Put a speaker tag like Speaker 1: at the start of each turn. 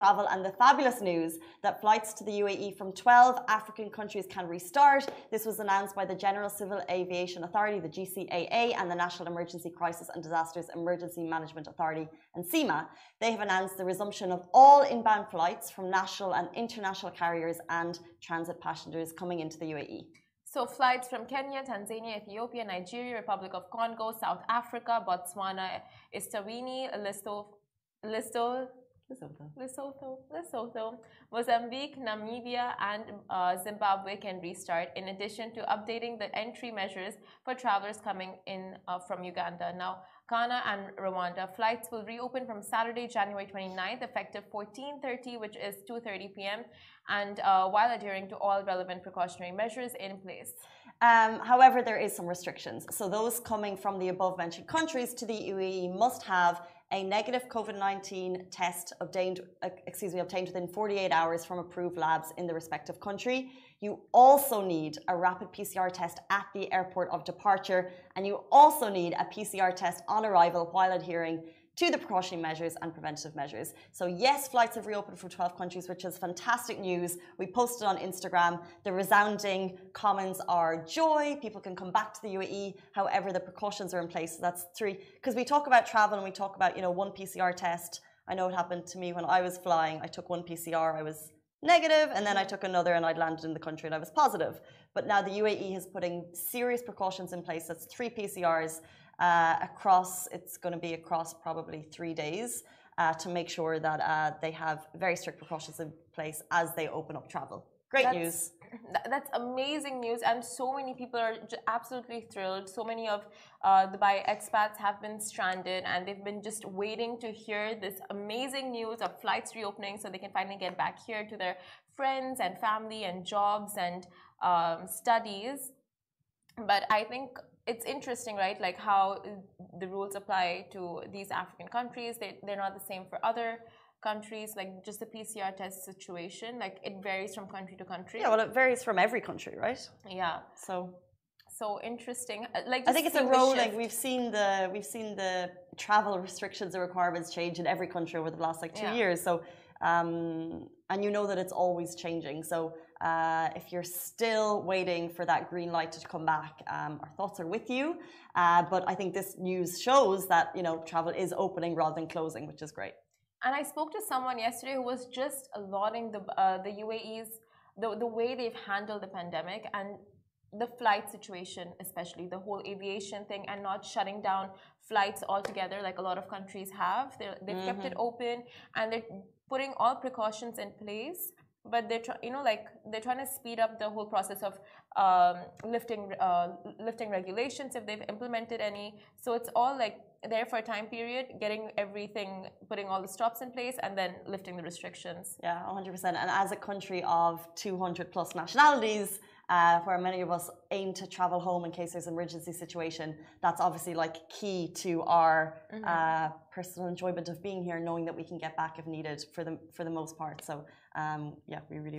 Speaker 1: Travel and the fabulous news that flights to the UAE from 12 African countries can restart. This was announced by the General Civil Aviation Authority, the GCAA, and the National Emergency Crisis and Disasters Emergency Management Authority, and CEMA. They have announced the resumption of all inbound flights from national and international carriers and transit passengers coming into the UAE.
Speaker 2: So flights from Kenya, Tanzania, Ethiopia, Nigeria, Republic of Congo, South Africa, Botswana, Eswatini, Lesotho, Mozambique, Namibia, and Zimbabwe can restart, in addition to updating the entry measures for travelers coming in from Uganda. Now, Ghana and Rwanda flights will reopen from Saturday, January 29th, effective 14:30, which is 2:30 p.m., and while adhering to all relevant precautionary measures in place.
Speaker 1: However, there is some restrictions. So those coming from the above-mentioned countries to the UAE must have a negative COVID-19 test obtained within 48 hours from approved labs in the respective country. You also need a rapid PCR test at the airport of departure, and you also need a PCR test on arrival while adhering to the precautionary measures and preventative measures. So yes, flights have reopened from 12 countries, which is fantastic news. We posted on Instagram. The resounding comments are joy. People can come back to the UAE. However, the precautions are in place. So that's 3. Because we talk about travel and we talk about, one PCR test. I know it happened to me when I was flying. I took one PCR, I was negative, and then I took another and I'd landed in the country and I was positive. But now the UAE is putting serious precautions in place. That's 3 PCRs. It's going to be across probably 3 days to make sure that they have very strict precautions in place as they open up travel. Great news.
Speaker 2: That's amazing news, and so many people are absolutely thrilled. So many of Dubai expats have been stranded, and they've been just waiting to hear this amazing news of flights reopening so they can finally get back here to their friends and family and jobs and studies. But I think it's interesting, right? Like how the rules apply to these African countries. They're not the same for other countries, like just the PCR test situation. Like it varies from country to country.
Speaker 1: Yeah, well, it varies from every country, right?
Speaker 2: Yeah. So interesting. Like
Speaker 1: I think it's a rolling. We've seen the travel restrictions and requirements change in every country over the last 2 years. So and you know that it's always changing. So if you're still waiting for that green light to come back, our thoughts are with you. But I think this news shows that travel is opening rather than closing, which is great.
Speaker 2: And I spoke to someone yesterday who was just lauding the UAE's the way they've handled the pandemic and the flight situation, especially the whole aviation thing, and not shutting down flights altogether like a lot of countries have. They've kept it open, and they're putting all precautions in place. But they're trying to speed up the whole process of lifting regulations if they've implemented any. So it's all like there for a time period, getting everything, putting all the stops in place, and then lifting the restrictions.
Speaker 1: Yeah, 100%. And as a country of 200 plus nationalities, where many of us aim to travel home in case there's an emergency situation, that's obviously like key to our personal enjoyment of being here, knowing that we can get back if needed for the most part. So yeah, we really